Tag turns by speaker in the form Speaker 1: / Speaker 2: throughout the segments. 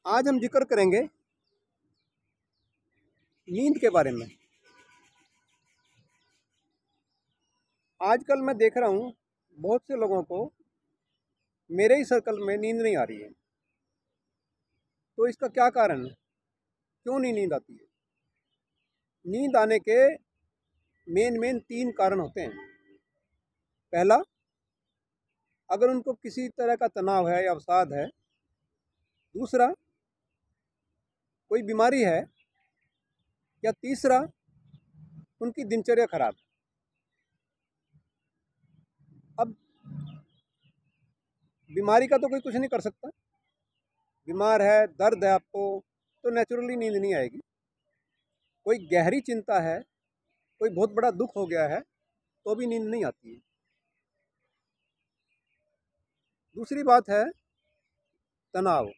Speaker 1: आज हम जिक्र करेंगे नींद के बारे में। आजकल मैं देख रहा हूँ बहुत से लोगों को मेरे ही सर्कल में नींद नहीं आ रही है। तो इसका क्या कारण है, क्यों नहीं नींद आती है? नींद आने के मेन 3 कारण होते हैं। पहला, अगर उनको किसी तरह का तनाव है या अवसाद है। दूसरा, कोई बीमारी है। या तीसरा, उनकी दिनचर्या खराब है। अब बीमारी का तो कोई कुछ नहीं कर सकता। बीमार है, दर्द है आपको, तो नेचुरली नींद नहीं आएगी। कोई गहरी चिंता है, कोई बहुत बड़ा दुख हो गया है, तो भी नींद नहीं आती है। दूसरी बात है तनाव।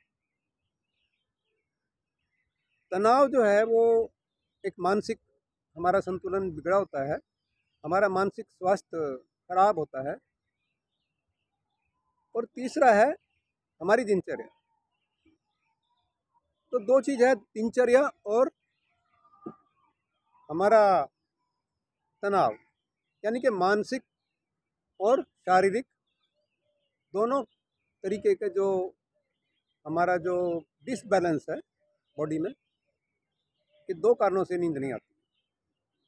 Speaker 1: तनाव जो है वो एक मानसिक, हमारा संतुलन बिगड़ा होता है, हमारा मानसिक स्वास्थ्य खराब होता है। और तीसरा है हमारी दिनचर्या। तो 2 चीज़ है, दिनचर्या और हमारा तनाव, यानी कि मानसिक और शारीरिक दोनों तरीके के जो हमारा जो डिसबैलेंस है बॉडी में, कि 2 कारणों से नींद नहीं आती।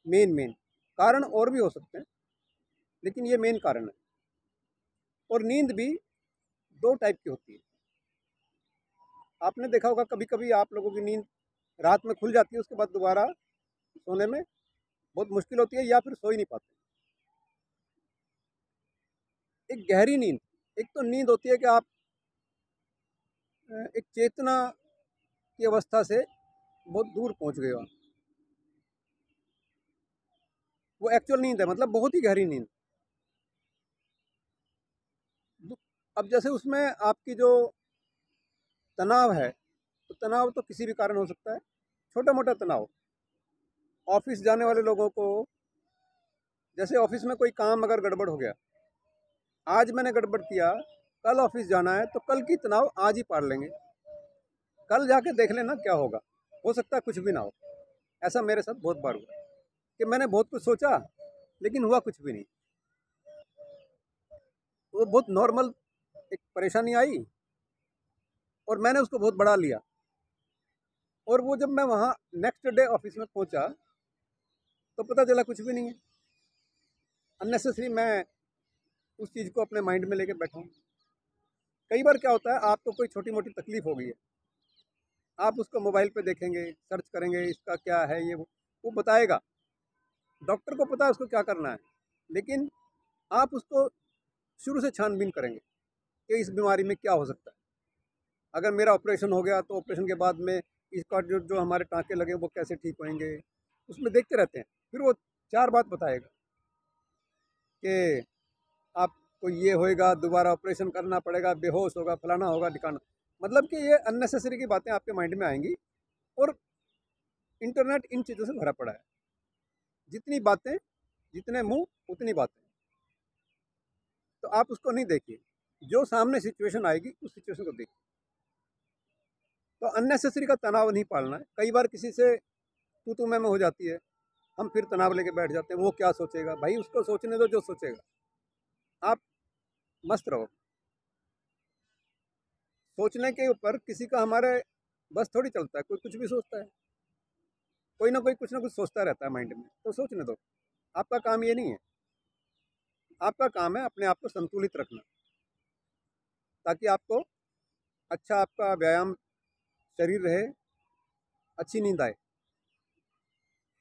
Speaker 1: मेन कारण और भी हो सकते हैं, लेकिन ये मेन कारण है। और नींद भी 2 टाइप की होती है। आपने देखा होगा कभी कभी आप लोगों की नींद रात में खुल जाती है, उसके बाद दोबारा सोने में बहुत मुश्किल होती है या फिर सो ही नहीं पाते। एक गहरी नींद, एक तो नींद होती है कि आप एक चेतना की अवस्था से बहुत दूर पहुंच गए हो। वो एक्चुअल नींद है, मतलब बहुत ही गहरी नींद। अब जैसे उसमें आपकी जो तनाव है, तो तनाव तो किसी भी कारण हो सकता है। छोटा मोटा तनाव, ऑफिस जाने वाले लोगों को, जैसे ऑफिस में कोई काम अगर गड़बड़ हो गया, आज मैंने गड़बड़ किया, कल ऑफिस जाना है, तो कल की तनाव आज ही पार लेंगे, कल जाके देख लेना क्या होगा, हो सकता है कुछ भी ना हो। ऐसा मेरे साथ बहुत बार हुआ कि मैंने बहुत कुछ सोचा लेकिन हुआ कुछ भी नहीं। वो बहुत नॉर्मल एक परेशानी आई और मैंने उसको बहुत बढ़ा लिया। और वो जब मैं वहाँ नेक्स्ट डे ऑफिस में पहुँचा तो पता चला कुछ भी नहीं है। अननेसेसरी मैं उस चीज़ को अपने माइंड में लेके बैठा हूँ। कई बार क्या होता है, आपको कोई छोटी मोटी तकलीफ हो गई है, आप उसको मोबाइल पे देखेंगे, सर्च करेंगे इसका क्या है, ये वो बताएगा। डॉक्टर को पता है उसको क्या करना है, लेकिन आप उसको शुरू से छानबीन करेंगे कि इस बीमारी में क्या हो सकता है। अगर मेरा ऑपरेशन हो गया तो ऑपरेशन के बाद में इसका जो जो हमारे टाँके लगे वो कैसे ठीक होंगे, उसमें देखते रहते हैं। फिर वो 4 बात बताएगा कि आपको ये होएगा, दोबारा ऑपरेशन करना पड़ेगा, बेहोश होगा, फलाना होगा, ढिकाना। मतलब कि ये अननेसेसरी की बातें आपके माइंड में आएंगी। और इंटरनेट इन चीज़ों से भरा पड़ा है। जितनी बातें, जितने मुंह उतनी बातें। तो आप उसको नहीं देखिए, जो सामने सिचुएशन आएगी उस सिचुएशन को देखिए। तो अननेसेसरी का तनाव नहीं पालना है। कई बार किसी से तू मैं हो जाती है, हम फिर तनाव लेके बैठ जाते हैं, वो क्या सोचेगा। भाई उसको सोचने दो जो सोचेगा, आप मस्त रहो। सोचने के ऊपर किसी का हमारे बस थोड़ी चलता है, कोई कुछ भी सोचता है, कोई ना कोई कुछ ना कुछ सोचता रहता है माइंड में, तो सोचने दो। आपका काम ये नहीं है। आपका काम है अपने आप को संतुलित रखना, ताकि आपको अच्छा आपका व्यायाम शरीर रहे, अच्छी नींद आए।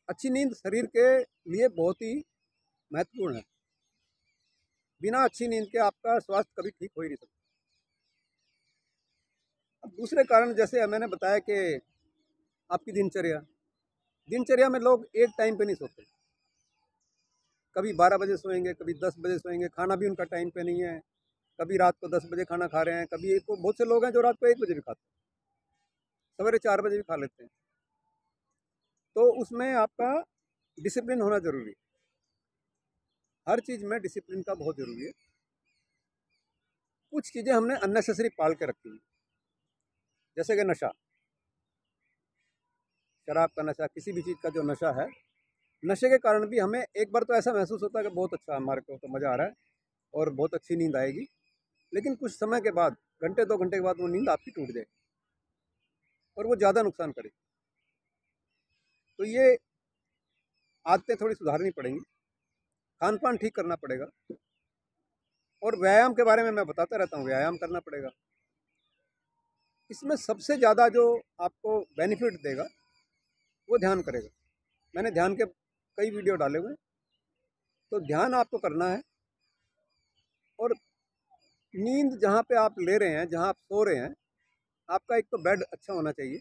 Speaker 1: अच्छी नींद शरीर के लिए बहुत ही महत्वपूर्ण है। बिना अच्छी नींद के आपका स्वास्थ्य कभी ठीक हो ही नहीं सकता। अब दूसरे कारण, जैसे मैंने बताया कि आपकी दिनचर्या, दिनचर्या में लोग एक टाइम पे नहीं सोते। कभी 12 बजे सोएंगे, कभी 10 बजे सोएंगे, खाना भी उनका टाइम पे नहीं है। कभी रात को 10 बजे खाना खा रहे हैं, कभी एक को, बहुत से लोग हैं जो रात को 1 बजे भी खाते हैं, सवेरे 4 बजे भी खा लेते हैं। तो उसमें आपका डिसिप्लिन होना ज़रूरी है। हर चीज़ में डिसिप्लिन का बहुत ज़रूरी है। कुछ चीज़ें हमने अननेसेसरी पाल के रखी हैं, जैसे कि नशा। शराब का नशा, किसी भी चीज़ का जो नशा है, नशे के कारण भी हमें एक बार तो ऐसा महसूस होता है कि बहुत अच्छा, हमारे को तो मज़ा आ रहा है और बहुत अच्छी नींद आएगी, लेकिन कुछ समय के बाद, घंटे 2 घंटे के बाद वो नींद आपकी टूट जाए और वो ज़्यादा नुकसान करे। तो ये आदतें थोड़ी सुधारनी पड़ेंगी, खान-पान ठीक करना पड़ेगा और व्यायाम के बारे में मैं बताता रहता हूँ, व्यायाम करना पड़ेगा। इसमें सबसे ज़्यादा जो आपको बेनिफिट देगा, वो ध्यान करेगा। मैंने ध्यान के कई वीडियो डाले हुए हैं, तो ध्यान आपको करना है और नींद जहाँ पे आप ले रहे हैं, जहाँ आप सो रहे हैं, आपका एक तो बेड अच्छा होना चाहिए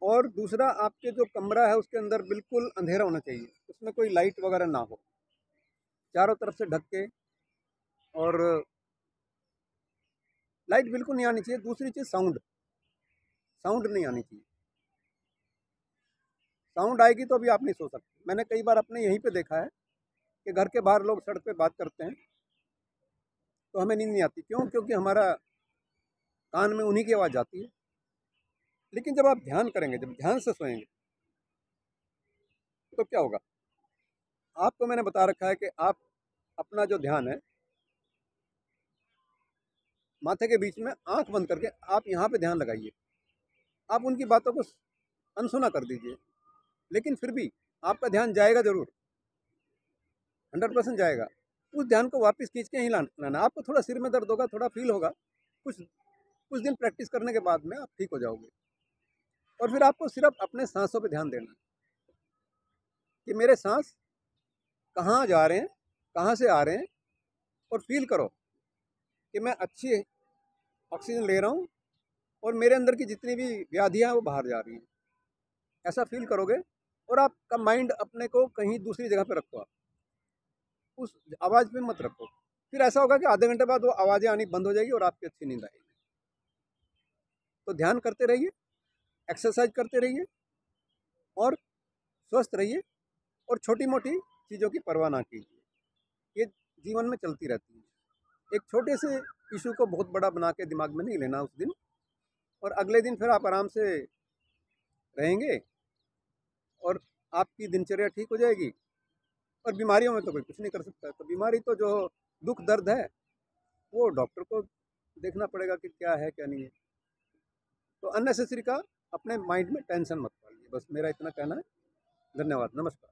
Speaker 1: और दूसरा आपके जो कमरा है उसके अंदर बिल्कुल अंधेरा होना चाहिए, उसमें कोई लाइट वगैरह ना हो, चारों तरफ से ढक के, और लाइट बिल्कुल नहीं आनी चाहिए। दूसरी चीज़ साउंड, साउंड नहीं आनी चाहिए। साउंड आएगी तो अभी आप नहीं सो सकते। मैंने कई बार अपने यहीं पे देखा है कि घर के बाहर लोग सड़क पे बात करते हैं तो हमें नींद नहीं आती। क्यों? क्योंकि हमारा कान में उन्हीं की आवाज़ जाती है। लेकिन जब आप ध्यान करेंगे, जब ध्यान से सोएंगे, तो क्या होगा? आपको मैंने बता रखा है कि आप अपना जो ध्यान है, माथे के बीच में आंख बंद करके आप यहाँ पे ध्यान लगाइए। आप उनकी बातों को अनसुना कर दीजिए, लेकिन फिर भी आपका ध्यान जाएगा ज़रूर, 100% जाएगा। उस ध्यान को वापस खींच के ही लाना। आपको थोड़ा सिर में दर्द होगा, थोड़ा फील होगा, कुछ कुछ दिन प्रैक्टिस करने के बाद में आप ठीक हो जाओगे। और फिर आपको सिर्फ अपने सांसों पे ध्यान देना है कि मेरे सांस कहाँ जा रहे हैं, कहाँ से आ रहे हैं, और फील करो कि मैं अच्छी ऑक्सीजन ले रहा हूँ और मेरे अंदर की जितनी भी व्याधियाँ हैं वो बाहर जा रही हैं। ऐसा फील करोगे और आपका माइंड अपने को कहीं दूसरी जगह पे रखो, आप उस आवाज़ पे मत रखो। फिर ऐसा होगा कि आधे घंटे बाद वो आवाज़ें आनी बंद हो जाएगी और आपकी अच्छी नींद आएगी। तो ध्यान करते रहिए, एक्सरसाइज करते रहिए और स्वस्थ रहिए और छोटी-मोटी चीज़ों की परवाह ना कीजिए। ये जीवन में चलती रहती है। एक छोटे से इश्यू को बहुत बड़ा बना के दिमाग में नहीं लेना उस दिन, और अगले दिन फिर आप आराम से रहेंगे और आपकी दिनचर्या ठीक हो जाएगी। और बीमारियों में तो कोई कुछ नहीं कर सकता है। तो बीमारी तो जो दुःख दर्द है, वो डॉक्टर को देखना पड़ेगा कि क्या है, क्या नहीं है। तो अननेसेसरी का अपने माइंड में टेंशन मत पालिए। बस मेरा इतना कहना है। धन्यवाद, नमस्कार।